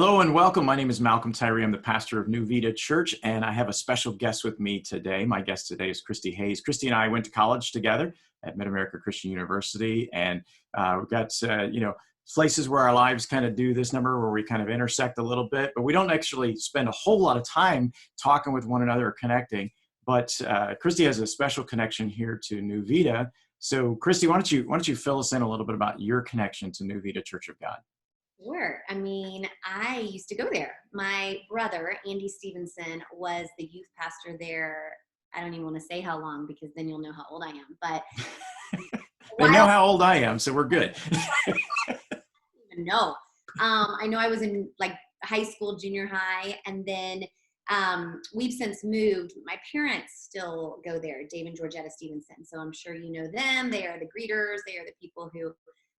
Hello and welcome. My name is Malcolm Tyree. I'm the pastor of New Vida Church, and I have a special guest with me today. My guest today is Kristi Hayes. Kristi and I went to college together at Mid-America Christian University, and we've got, places where our lives kind of do this number where we kind of intersect a little bit, but we don't actually spend a whole lot of time talking with one another or connecting. But Kristi has a special connection here to New Vida. So Kristi, why don't you fill us in a little bit about your connection to New Vida Church of God? Sure. I used to go there. My brother, Andy Stevenson, was the youth pastor there. I don't even want to say how long because then you'll know how old I am. But They know how old I am, so we're good. I don't even know. I know I was in like high school, junior high, and then we've since moved. My parents still go there, Dave and Georgetta Stevenson. So I'm sure you know them. They are the greeters. They are the people who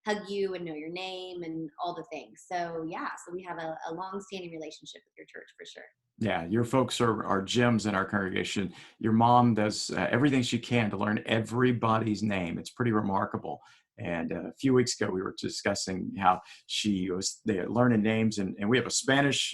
hug you and know your name and all the things. So yeah, so we have a long-standing relationship with your church for sure. Yeah, your folks are gems in our congregation. Your mom does everything she can to learn everybody's name. It's pretty remarkable. And a few weeks ago, we were discussing how she was learning names, and we have a Spanish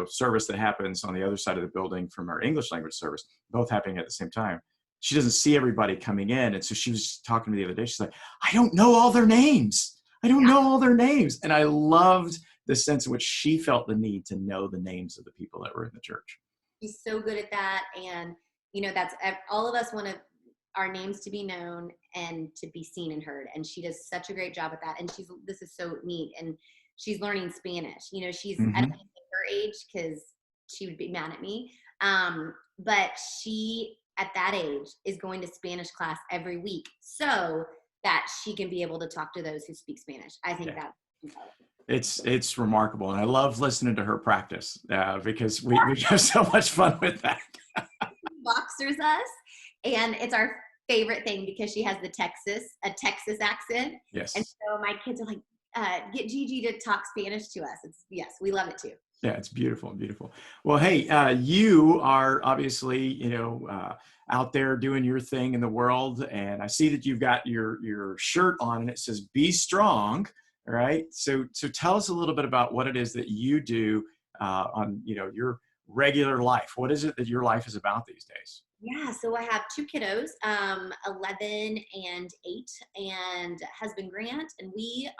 service that happens on the other side of the building from our English language service, both happening at the same time. She doesn't see everybody coming in, and so she was talking to me the other day. She's like, "I don't know all their names. I don't know all their names," and I loved the sense in which she felt the need to know the names of the people that were in the church. She's so good at that. And, that's all of us want our names to be known and to be seen and heard. And she does such a great job at that. And this is so neat. And she's learning Spanish. She's I don't think her age because she would be mad at me. But she, at that age, is going to Spanish class every week so that she can be able to talk to those who speak Spanish. I think that's incredible. It's remarkable, and I love listening to her practice because we have so much fun with that. Boxers us, and it's our favorite thing because she has a Texas accent. Yes. And so my kids are like, get Gigi to talk Spanish to us. Yes, we love it too. Yeah, it's beautiful. Well, hey, you are obviously, out there doing your thing in the world, and I see that you've got your shirt on, and it says "Be Strong." All right. So tell us a little bit about what it is that you do on, your regular life. What is it that your life is about these days? Yeah, so I have two kiddos, 11 and 8, and husband Grant, and we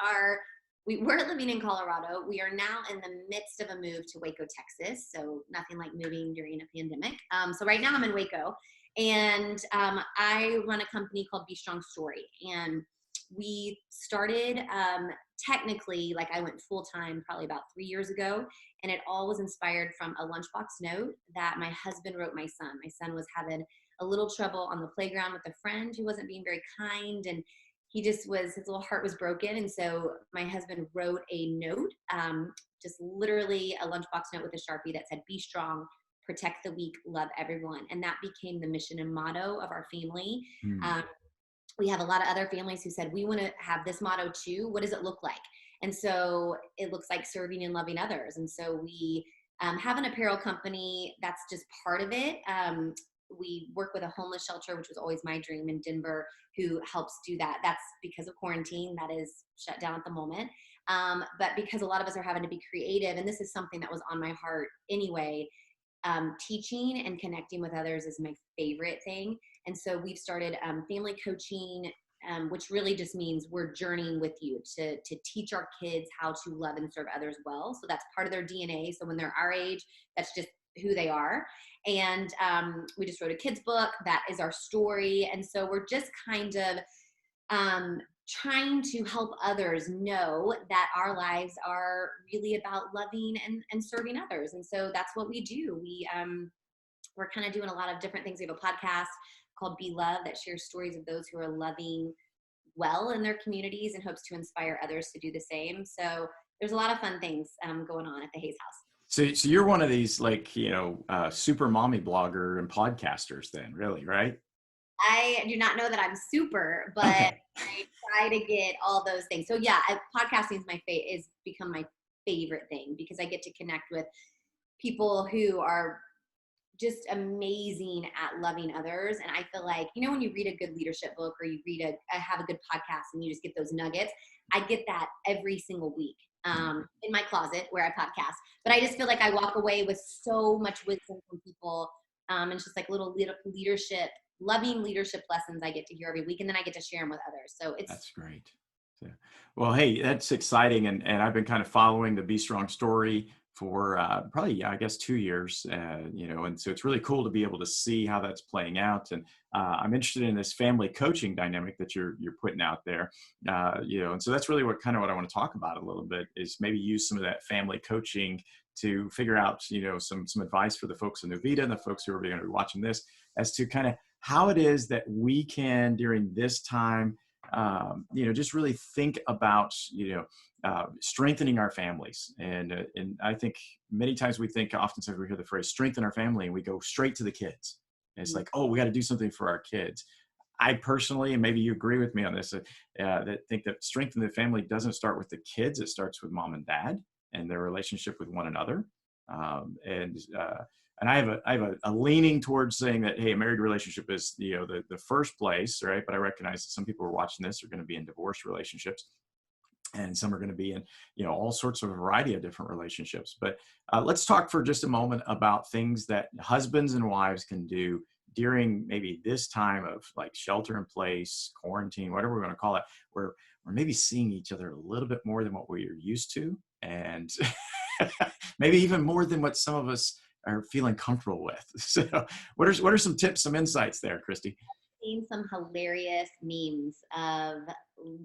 were living in Colorado. We are now in the midst of a move to Waco, Texas. So nothing like moving during a pandemic. So right now I'm in Waco, and I run a company called Be Strong Story, and we started technically, like I went full-time probably about 3 years ago, and it all was inspired from a lunchbox note that my husband wrote my son. My son was having a little trouble on the playground with a friend who wasn't being very kind, and his little heart was broken. And so my husband wrote a note, just literally a lunchbox note with a Sharpie that said, "Be strong, protect the weak, love everyone." And that became the mission and motto of our family. We have a lot of other families who said, "We want to have this motto too. What does it look like?" And so it looks like serving and loving others. And so we have an apparel company that's just part of it. We work with a homeless shelter, which was always my dream in Denver, who helps do that. That's because of quarantine. That is shut down at the moment. But because a lot of us are having to be creative, and this is something that was on my heart anyway, teaching and connecting with others is my favorite thing. And so we've started family coaching, which really just means we're journeying with you to teach our kids how to love and serve others well. So that's part of their DNA. So when they're our age, that's just who they are. And we just wrote a kid's book that is our story. And so we're just kind of trying to help others know that our lives are really about loving and serving others. And so that's what we do. We're kind of doing a lot of different things. We have a podcast called Be Love that shares stories of those who are loving well in their communities and hopes to inspire others to do the same. So there's a lot of fun things going on at the Hayes house. So you're one of these super mommy blogger and podcasters then, really, right? I do not know that I'm super, but Okay. I try to get all those things. So yeah, podcasting is become my favorite thing because I get to connect with people who are just amazing at loving others. And I feel like, when you read a good leadership book or you have a good podcast and you just get those nuggets, I get that every single week. in my closet where I podcast. But I just feel like I walk away with so much wisdom from people. And it's just like little leadership, loving leadership lessons I get to hear every week. And then I get to share them with others. So it's That's great. So, well, hey, that's exciting. And I've been kind of following the Be Strong story for probably, yeah, I guess 2 years, and so it's really cool to be able to see how that's playing out. And I'm interested in this family coaching dynamic that you're putting out there, and so that's really what I want to talk about a little bit is maybe use some of that family coaching to figure out, some advice for the folks in Novita and the folks who are going to be watching this as to kind of how it is that we can during this time, just really think about, strengthening our families. And I think many times oftentimes we hear the phrase strengthen our family and we go straight to the kids. And it's like, oh, we got to do something for our kids. I personally, and maybe you agree with me on this, that think that strengthening the family doesn't start with the kids. It starts with mom and dad and their relationship with one another. And I have a leaning towards saying that, hey, a married relationship is, the first place, right? But I recognize that some people who are watching this are going to be in divorce relationships, and some are going to be in, all sorts of variety of different relationships. But let's talk for just a moment about things that husbands and wives can do during maybe this time of like shelter in place, quarantine, whatever we're going to call it, where we're maybe seeing each other a little bit more than what we are used to, and maybe even more than what some of us are feeling comfortable with. So what are some tips, some insights there, Kristi? Seen some hilarious memes of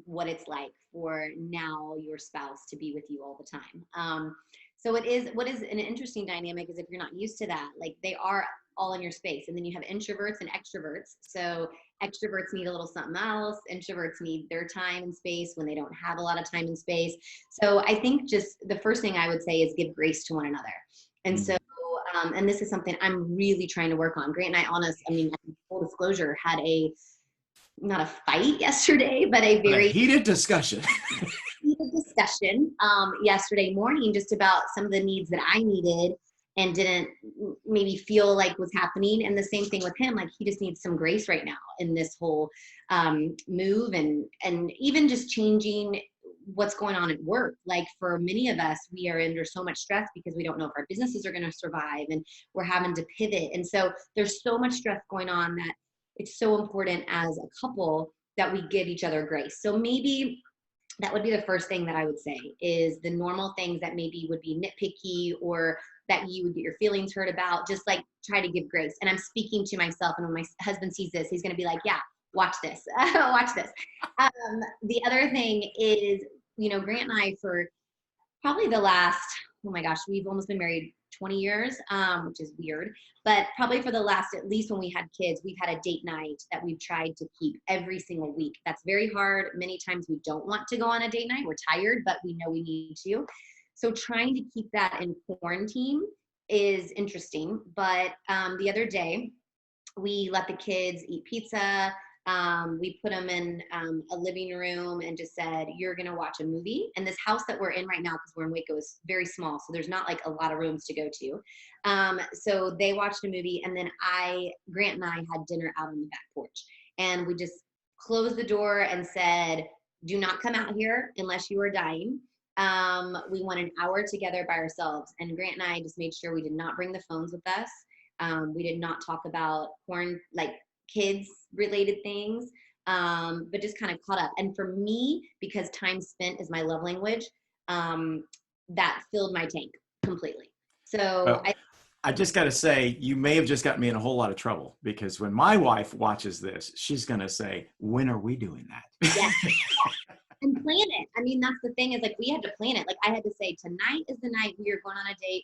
what it's like for now your spouse to be with you all the time. So what is an interesting dynamic is if you're not used to that, like they are all in your space, and then you have introverts and extroverts. So extroverts need a little something else. Introverts need their time and space when they don't have a lot of time and space. So I think just the first thing I would say is give grace to one another. And so and this is something I'm really trying to work on. Grant and full disclosure, had not a fight yesterday, but a very heated discussion. Yesterday morning, just about some of the needs that I needed and didn't maybe feel like was happening. And the same thing with him, like he just needs some grace right now in this whole move and even just changing what's going on at work. Like for many of us, we are under so much stress because we don't know if our businesses are going to survive, and we're having to pivot. And so there's so much stress going on that it's so important as a couple that we give each other grace. So maybe that would be the first thing that I would say is the normal things that maybe would be nitpicky or that you would get your feelings hurt about, just like try to give grace. And I'm speaking to myself, and when my husband sees this, he's going to be like, yeah, watch this, watch this. The other thing is, Grant and I, for probably the last, oh my gosh, we've almost been married 20 years, which is weird, but probably for the last, at least when we had kids, we've had a date night that we've tried to keep every single week. That's very hard. Many times we don't want to go on a date night. We're tired, but we know we need to. So trying to keep that in quarantine is interesting. But the other day, we let the kids eat pizza. We put them in a living room and just said, you're going to watch a movie. And this house that we're in right now, because we're in Waco, is very small. So there's not like a lot of rooms to go to. So they watched a movie, and then Grant and I had dinner out on the back porch. And we just closed the door and said, do not come out here unless you are dying. We want an hour together by ourselves. And Grant and I just made sure we did not bring the phones with us. We did not talk about kids related things, but just kind of caught up. And for me, because time spent is my love language, that filled my tank completely. So well, I just got to say, you may have just got me in a whole lot of trouble, because when my wife watches this, she's going to say, when are we doing that? Yeah. And plan it. I mean, that's the thing, is like we had to plan it. Like I had to say, tonight is the night we are going on a date,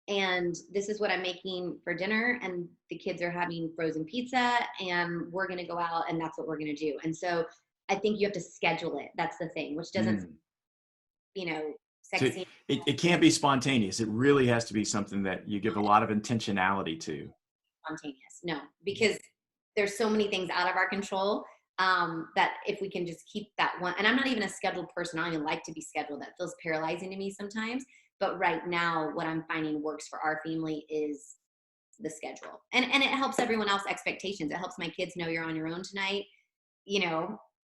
and this is what I'm making for dinner, and the kids are having frozen pizza, and we're going to go out, and that's what we're going to do. And so I think you have to schedule it. That's the thing, which doesn't, sexy. So it can't be spontaneous. It really has to be something that you give a lot of intentionality to. Spontaneous. No, because there's so many things out of our control, that if we can just keep that one, and I'm not even a scheduled person. I don't even like to be scheduled. That feels paralyzing to me sometimes. But right now, what I'm finding works for our family is the schedule. And it helps everyone else expectations. It helps my kids know you're on your own tonight.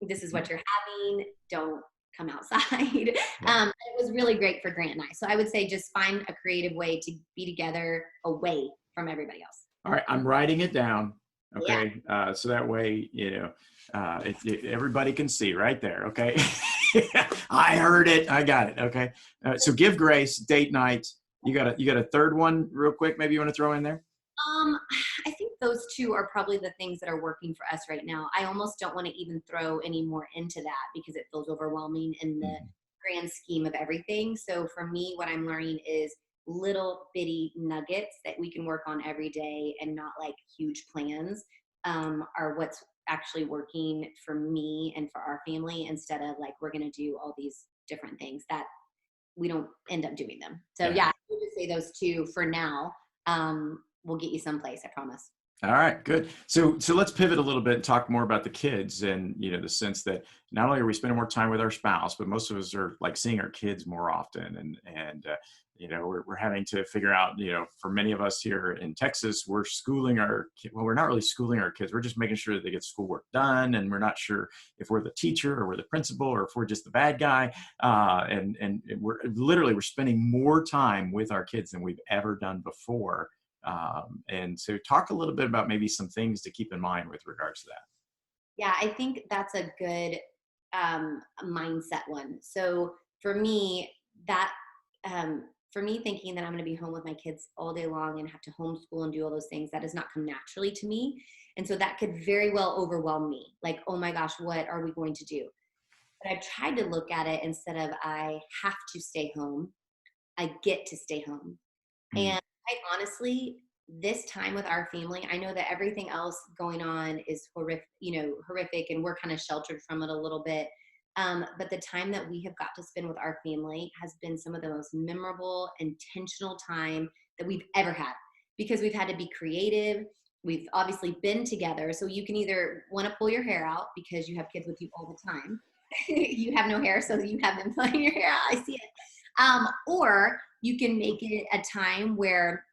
This is what you're having. Don't come outside. Yeah. It it was really great for Grant and I. So I would say just find a creative way to be together away from everybody else. All right, I'm writing it down. Yeah. Okay, so that way, everybody can see right there. Okay, I heard it. I got it. Okay, so give grace, date night. You got a third one, real quick. Maybe you want to throw in there. Um, I think those two are probably the things that are working for us right now. I almost don't want to even throw any more into that because it feels overwhelming in the Mhm. grand scheme of everything. So for me, what I'm learning is little bitty nuggets that we can work on every day and not like huge plans are what's actually working for me and for our family instead of like we're going to do all these different things that we don't end up doing them. So Yeah. yeah, I would just say those two for now. We'll get you someplace, I promise. All right, good. So let's pivot a little bit and talk more about the kids, and the sense that not only are we spending more time with our spouse, but most of us are like seeing our kids more often, and we're having to figure out, for many of us here in Texas, we're schooling well, we're not really schooling our kids. We're just making sure that they get schoolwork done, and we're not sure if we're the teacher or we're the principal or if we're just the bad guy. And we're spending more time with our kids than we've ever done before. And so talk a little bit about maybe some things to keep in mind with regards to that. Yeah, I think that's a good mindset one. So for me, that for me thinking that I'm going to be home with my kids all day long and have to homeschool and do all those things, that does not come naturally to me. And so that could very well overwhelm me. Like, oh my gosh, what are we going to do? But I've tried to look at it instead of I have to stay home, I get to stay home. Mm, And quite honestly, this time with our family, I know that everything else going on is horrific, and we're kind of sheltered from it a little bit. But the time that we have got to spend with our family has been some of the most memorable, intentional time that we've ever had because we've had to be creative. We've obviously been together. So you can either want to pull your hair out because you have kids with you all the time. You have no hair, so you have them pulling your hair out. I see it. Or you can make it a time where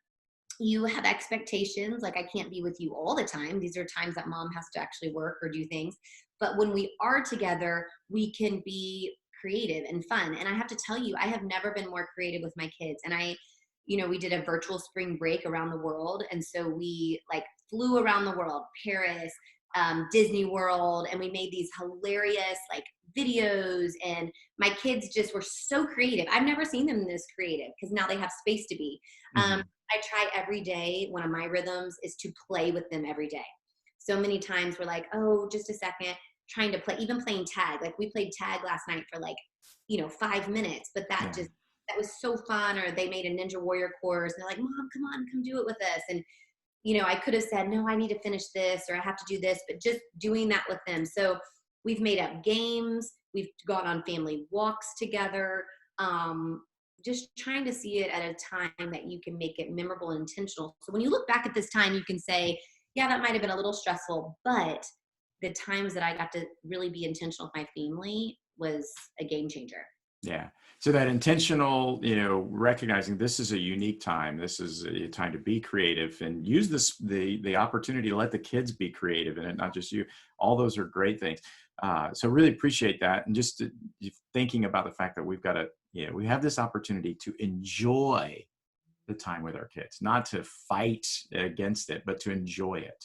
you have expectations. Like, I can't be with you all the time. These are times that mom has to actually work or do things. But when we are together, we can be creative and fun. And I have to tell you, I have never been more creative with my kids. And we did a virtual spring break around the world. And so we like flew around the world, Paris, Disney World, and we made these hilarious like videos, and my kids just were so creative. I've never seen them this creative because now they have space to be. mhm. I try every day. One of my rhythms is to play with them every day. So many times we're like, oh, just a second, trying to play, even playing tag. Like we played tag last night for like, 5 minutes, but Yeah. that was so fun. Or they made a Ninja Warrior course and they're like, Mom, come on, come do it with us. And I could have said, no, I need to finish this or I have to do this, but just doing that with them. So we've made up games. We've gone on family walks together. Just trying to see it at a time that you can make it memorable and intentional. So when you look back at this time, you can say, yeah, that might have been a little stressful, but the times that I got to really be intentional with my family was a game changer. Yeah. So that intentional, recognizing this is a unique time. This is a time to be creative and use the opportunity to let the kids be creative in it, not just you. All those are great things. So really appreciate that. And just thinking about the fact that we have this opportunity to enjoy the time with our kids, not to fight against it, but to enjoy it.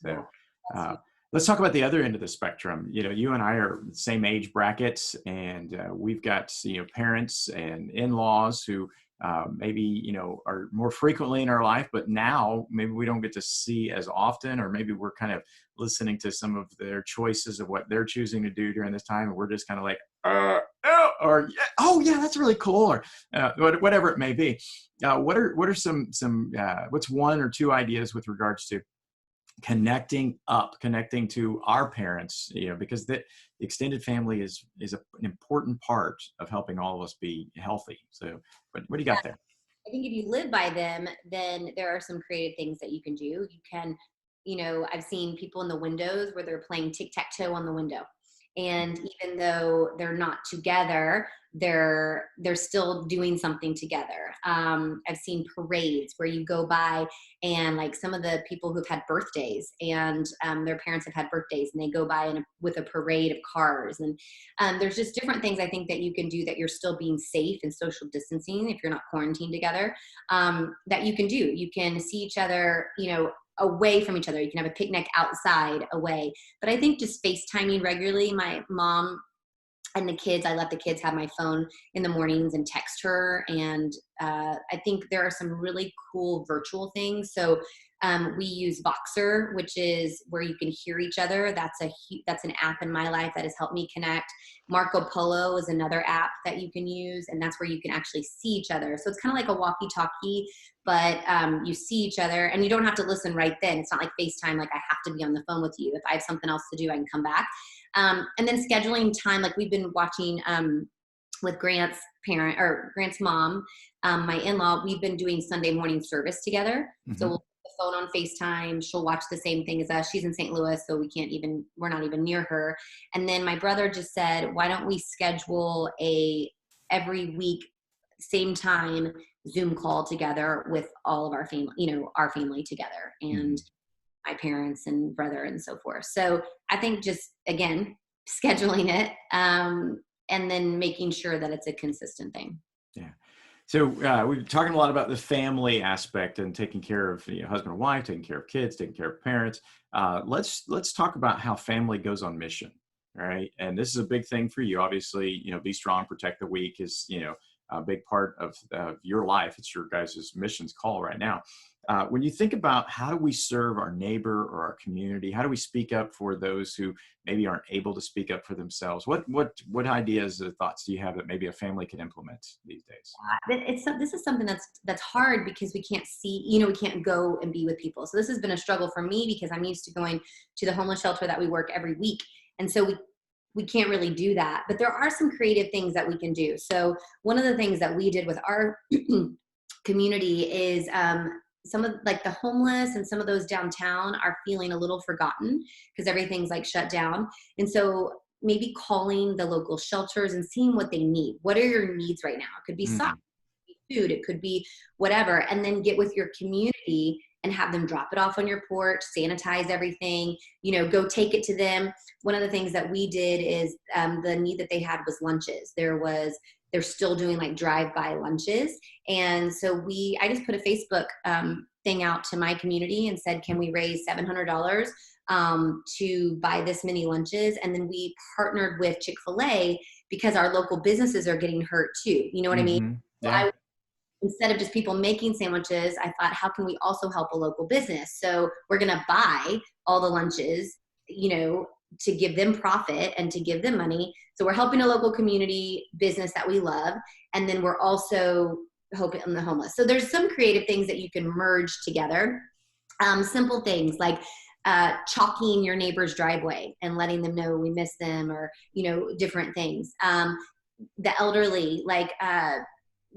Yeah, So, that's uh, huge. let's talk about the other end of the spectrum. You and I are the same age brackets, and we've got parents and in-laws who maybe are more frequently in our life, but now maybe we don't get to see as often, or maybe we're kind of listening to some of their choices of what they're choosing to do during this time, and we're just kind of like, oh, or yeah, oh yeah, that's really cool, or whatever it may be. What are some what's one or two ideas with regards to connecting to our parents, because the extended family is an important part of helping all of us be healthy. So what do you got there? I think if you live by them, then there are some creative things that you can do. I've seen people in the windows where they're playing tic-tac-toe on the window. And even though they're not together, they're still doing something together. I've seen parades where you go by and like some of the people who've had birthdays and their parents have had birthdays and they go by with a parade of cars. And there's just different things I think that you can do that you're still being safe and social distancing if you're not quarantined together, that you can do. You can see each other, away from each other. You can have a picnic outside away. But I think just FaceTiming regularly, my mom and the kids, I let the kids have my phone in the mornings and text her. And I think there are some really cool virtual things. So we use Voxer, which is where you can hear each other. That's an app in my life that has helped me connect. Marco Polo is another app that you can use, and that's where you can actually see each other. So it's kind of like a walkie-talkie, but you see each other, and you don't have to listen right then. It's not like FaceTime, like I have to be on the phone with you. If I have something else to do, I can come back. And then scheduling time, like we've been watching with Grant's mom, my in-law, we've been doing Sunday morning service together. Mm-hmm. So we'll put the phone on FaceTime. She'll watch the same thing as us. She's in St. Louis, so we're not even near her. And then my brother just said, why don't we schedule every week, same time, Zoom call together with all of our family, our family together. And my parents and brother and so forth. So I think just, again, scheduling it and then making sure that it's a consistent thing. Yeah. So we've been talking a lot about the family aspect and taking care of husband and wife, taking care of kids, taking care of parents. Let's talk about how family goes on mission, right? And this is a big thing for you. Obviously, be strong, protect the weak is, a big part of your life. It's your guys' missions call right now. When you think about how do we serve our neighbor or our community, how do we speak up for those who maybe aren't able to speak up for themselves? What ideas or thoughts do you have that maybe a family can implement these days? This is something that's hard because we can't see, we can't go and be with people. So this has been a struggle for me because I'm used to going to the homeless shelter that we work every week. And so we can't really do that, but there are some creative things that we can do. So one of the things that we did with our community is some of like the homeless and some of those downtown are feeling a little forgotten because everything's like shut down. And so maybe calling the local shelters and seeing what they need. What are your needs right now? It could be socks, it could be food, it could be whatever. And then get with your community and have them drop it off on your porch, sanitize everything, go take it to them. One of the things that we did is the need that they had was lunches. They're still doing like drive-by lunches. And so I just put a Facebook thing out to my community and said, can we raise $700 to buy this many lunches? And then we partnered with Chick-fil-A because our local businesses are getting hurt too. You know what I mean? Yeah. So instead of just people making sandwiches, I thought, how can we also help a local business? So we're going to buy all the lunches, to give them profit and to give them money. So we're helping a local community business that we love. And then we're also helping the homeless. So there's some creative things that you can merge together. Simple things like chalking your neighbor's driveway and letting them know we miss them, or, different things. The elderly, like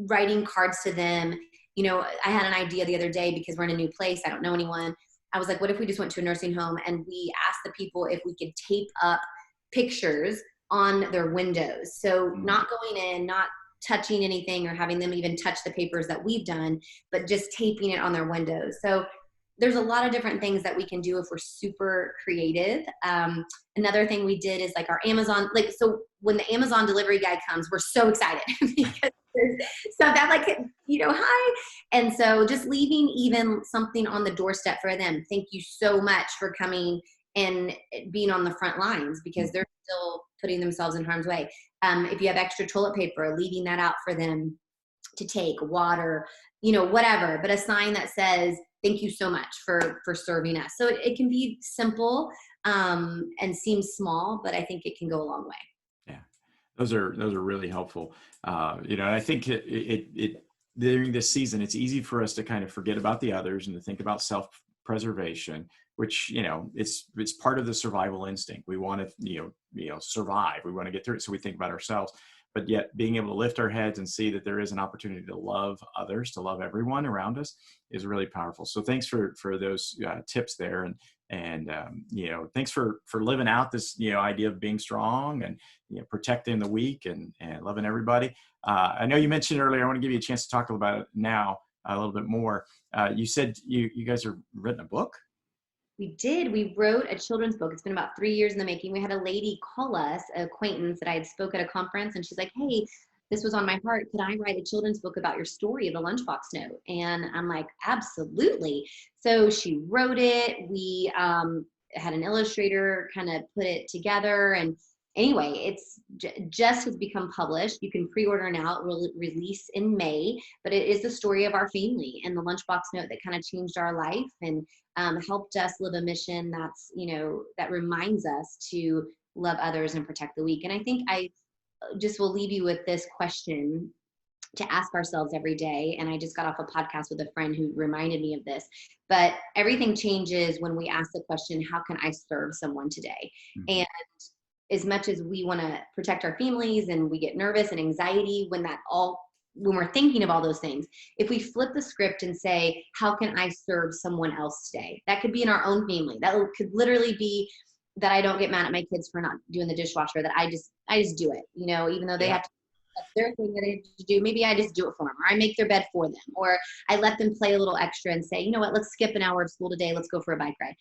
writing cards to them. I had an idea the other day because we're in a new place. I don't know anyone. I was like, what if we just went to a nursing home and we asked the people if we could tape up pictures on their windows? So not going in, not touching anything or having them even touch the papers that we've done, but just taping it on their windows. So there's a lot of different things that we can do if we're super creative. Another thing we did is like our Amazon, so when the Amazon delivery guy comes, we're so excited because there's stuff that hi. And so just leaving even something on the doorstep for them. Thank you so much for coming and being on the front lines because they're still putting themselves in harm's way. If you have extra toilet paper, leaving that out for them to take, water, whatever, but a sign that says, thank you so much for serving us. So it can be simple and seem small, but I think it can go a long way. Yeah, those are really helpful. And I think it during this season, it's easy for us to kind of forget about the others and to think about self-preservation, which it's part of the survival instinct. We want to survive. We want to get through it, so we think about ourselves. But yet being able to lift our heads and see that there is an opportunity to love others, to love everyone around us, is really powerful. So thanks for those tips there. And, thanks for living out this, idea of being strong and, protecting the weak and loving everybody. I know you mentioned earlier, I want to give you a chance to talk about it now a little bit more. You said you guys are written a book. We did. We wrote a children's book. It's been about 3 years in the making. We had a lady call us, an acquaintance that I had spoke at a conference, and she's like, "Hey, this was on my heart. Could I write a children's book about your story of the lunchbox note?" And I'm like, "Absolutely." So she wrote it. We had an illustrator kind of put it together, and anyway, it's just has become published. You can pre-order now. It will release in May, but it is the story of our family and the lunchbox note that kind of changed our life and helped us live a mission that's, that reminds us to love others and protect the weak. And I think I just will leave you with this question to ask ourselves every day. And I just got off a podcast with a friend who reminded me of this, but everything changes when we ask the question, how can I serve someone today? Mhm. And as much as we want to protect our families and we get nervous and anxiety when we're thinking of all those things, if we flip the script and say, how can I serve someone else today? That could be in our own family. That could literally be that I don't get mad at my kids for not doing the dishwasher, that I just do it, even though they Yeah. have to, that's their thing that they have to do. Maybe I just do it for them, or I make their bed for them, or I let them play a little extra and say, you know what, let's skip an hour of school today. Let's go for a bike ride.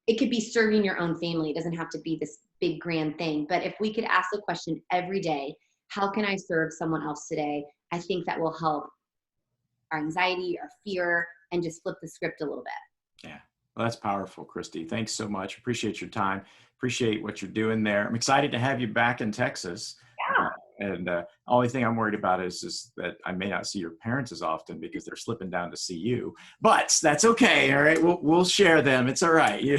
It could be serving your own family. It doesn't have to be this big grand thing. But if we could ask the question every day, how can I serve someone else today? I think that will help our anxiety, our fear, and just flip the script a little bit. Yeah. Well, that's powerful, Kristi. Thanks so much. Appreciate your time. Appreciate what you're doing there. I'm excited to have you back in Texas. Yeah. And only thing I'm worried about is just that I may not see your parents as often because they're slipping down to see you. But that's okay. All right, we'll share them. It's all right. Very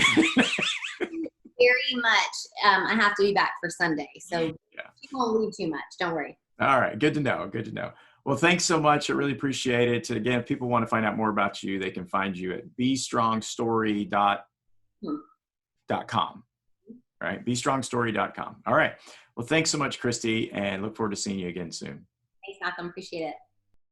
much. I have to be back for Sunday, so Yeah. you won't leave too much. Don't worry. All right. Good to know. Good to know. Well, thanks so much. I really appreciate it. Again, if people want to find out more about you, they can find you at bestrongstory.com. Right? bestrongstory.com. All right. Well, thanks so much, Kristi, and look forward to seeing you again soon. Thanks, Malcolm. Appreciate it.